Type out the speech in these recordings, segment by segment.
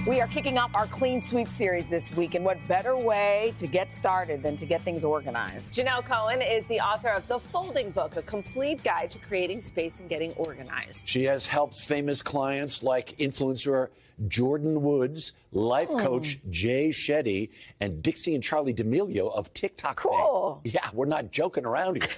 We are kicking off our Clean Sweep series this week, and what better way to get started than to get things organized? Janelle Cohen is the author of The Folding Book, a complete guide to creating space and getting organized. She has helped famous clients like influencer Jordan Woods, life coach Jay Shetty, and Dixie and Charlie D'Amelio of TikTok Cool. fame. Yeah, we're not joking around here.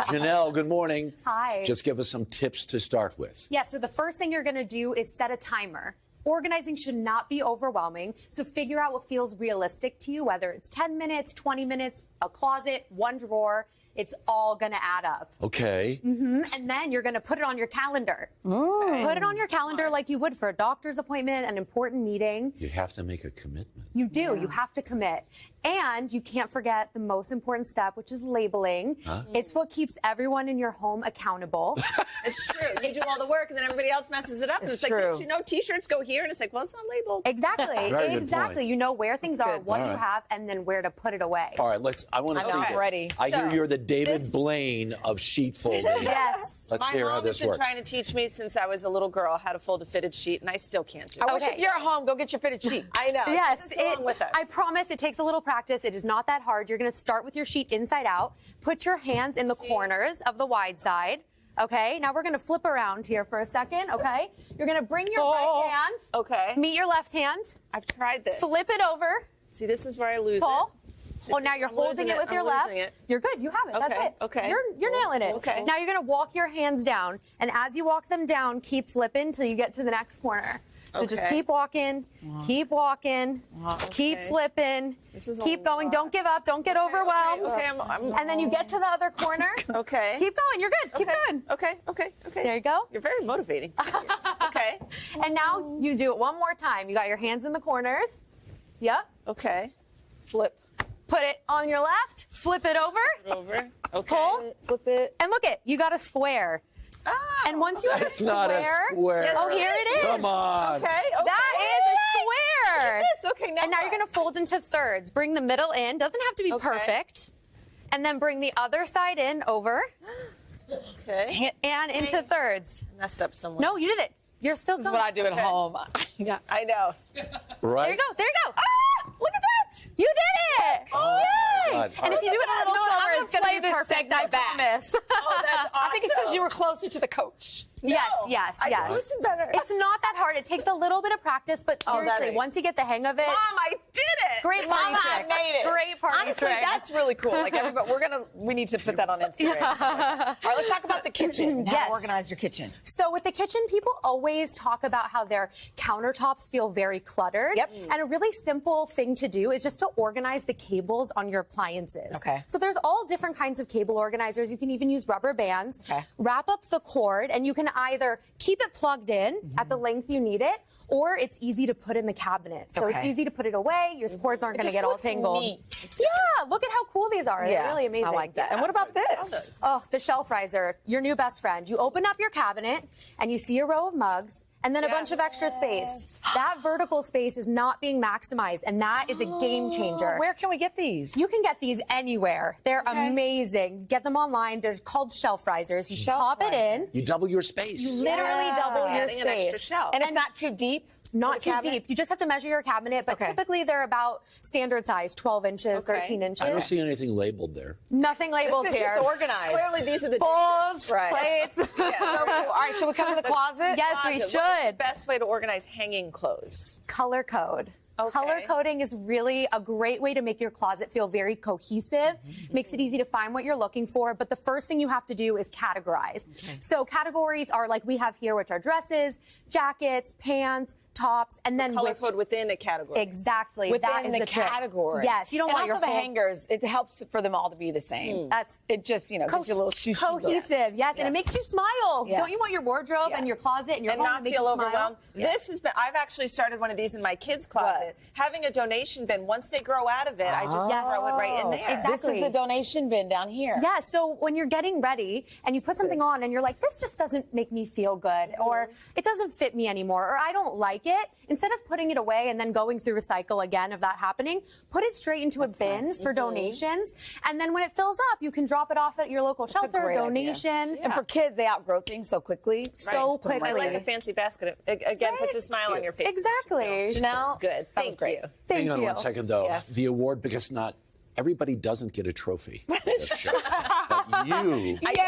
Janelle, good morning. Hi. Just give us some tips to start with. Yeah, so the first thing you're going to do is set a timer. Organizing should not be overwhelming, so figure out what feels realistic to you, whether it's 10 minutes, 20 minutes, a closet, one drawer. It's all going to add up. Okay. And then you're going to put it on your calendar. Put it on your calendar like you would for a doctor's appointment, an important meeting. You have to make a commitment. You do. You have to commit. And you can't forget the most important step, which is labeling. It's what keeps everyone in your home accountable. It's true. You do all the work, and then everybody else messes it up. And it's like, true. don't you know, T-shirts go here? And it's like, well, it's not labeled. Exactly. Very good Exactly. point. You know where things are, what All you right. have, and then where to put it away. All right, I want to see I'm this. ready. I hear So, you're the David this- Blaine of sheet folding. Yes. Let's My hear how mom this has been works. trying to teach me since I was a little girl how to fold a fitted sheet, and I still can't do it. I wish Okay. if you're at home, go get your fitted sheet. I know. Yes, It's along with us. I promise it takes a little practice. It is not that hard. You're going to start with your sheet inside out. Put your hands in the corners of the wide side. Okay, now we're going to flip around here for a second. Okay, you're going to bring your right hand. Okay. Meet your left hand. I've tried this. Flip it over. See, this is where I lose Pull. it. Oh, now you're I'm holding losing it with your I'm left. losing it. You're good. You have it. That's Okay, it. okay. You're nailing it. Okay. Now you're going to walk your hands down, and as you walk them down, keep flipping till you get to the next corner. So just Okay. keep walking, keep walking, keep okay. flipping, This is a keep going. lot. Don't give up. Don't get overwhelmed. Okay, And then you get to the other corner. Okay. Keep going. You're good. Keep okay. going. Okay. There you go. You're very motivating. Okay. And now you do it one more time. You got your hands in the corners. Yep. Okay. Flip. Put it on your left. Flip it over. Over. Okay. Pull. Flip it. And look it. You got a square. Ah. And once you have a That's square. not a square. Oh, here it is. Come on. Okay. That is a square. Yes. Okay. Now. And now you're going to fold into thirds. Bring the middle in. Doesn't have to be Okay. perfect. And then bring the other side in over Okay. and into thirds. Messed up somewhere. No, you did it. You're still This is what I do at Okay. home. Yeah. I know. Right? There you go. There you go. Ah! Look at that. You did it. Oh, Yay. my God. And if you do it a little You know what? slower, I'm it's gonna going play to be this perfect. I segment back. promise. Oh, that's awesome. I think it's because you were closer to the coach. Yes, No, yes, I yes. listen better. It's not that hard. It takes a little bit of practice, but Oh, that seriously, is- once you get the hang of it, Mom, I did it. great party Mama, I trick. made it. Great party Honestly, trick. that's really cool. Like everybody, we need to put that on Instagram. All right, let's talk about the kitchen. How Yes. to organize your kitchen. So with the kitchen, people always talk about how their countertops feel very cluttered. Yep. And a really simple thing to do is just to organize the cables on your appliances. Okay. So there's all different kinds of cable organizers. You can even use rubber bands. Okay. Wrap up the cord, and you can either keep it plugged in at the length you need it, or it's easy to put in the cabinet. So it's Okay. easy to put it away. Your cords aren't It going to just get all looks tangled. neat. Yeah, look at how cool these are. They're really amazing. I like that. And what about this? those. Oh, the shelf riser, your new best friend. You open up your cabinet and you see a row of mugs and then a bunch of extra space. That vertical space is not being maximized, and that is a game changer. Where can we get these? You can get these anywhere. They're amazing. Get them online. They're called shelf risers. You pop it in. You double your space. Literally double your Adding an extra space. shelf. And it's not too deep? Not for the too cabinet? deep. You just have to measure your cabinet, but Okay. typically they're about standard size, 12 inches, Okay. 13 inches. I don't see anything labeled there. Nothing labeled This is here. just organized. Clearly, these are the Bowls, Right. plates. So cool. All right, should we come to the closet? Yes, we What is should. the best way to organize hanging clothes? Color code. Okay. Color coding is really a great way to make your closet feel very cohesive. Makes it easy to find what you're looking for. But the first thing you have to do is categorize. So categories are like we have here, which are dresses, jackets, pants, tops, and then Color code within a category. Exactly. Within that is the trick. category. Yes, you don't and want your also the whole hangers. It helps for them all to be the same. That's it. Just gives you a little shoo cohesive. Yes, and it makes you smile. Yeah. Don't you want your wardrobe Yeah. and your closet and your And home to not make feel you overwhelmed. smile? This has been. I've actually started one of these in my kids' closet, having a donation bin, once they grow out of it, I just throw it right in there. Exactly. This is the donation bin down here. Yeah, so when you're getting ready and you put something on and you're like, this just doesn't make me feel good, or it doesn't fit me anymore, or I don't like it, instead of putting it away and then going through a cycle again of that happening, put it straight into a bin for donations. And then when it fills up, you can drop it off at your local shelter, donation. And for kids, they outgrow things so quickly. So quickly. I like a fancy basket. Again, puts a smile on your face. Exactly. Janelle, Good. that was great. Thank Hang on you. 1 second, though. Yes. The award, because not everybody doesn't get a trophy. But you. Yay!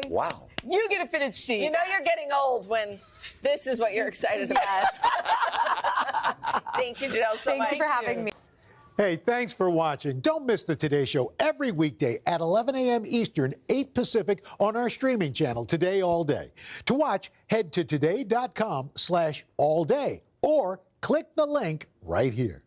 Wow. You get a fitted sheet. You know you're getting old when this is what you're excited about. Thank you, Janelle, so much. Thank you for having me. Hey, thanks for watching. Don't miss the Today Show every weekday at 11 a.m. Eastern, 8 Pacific on our streaming channel, Today All Day. To watch, head to today.com/allday or click the link right here.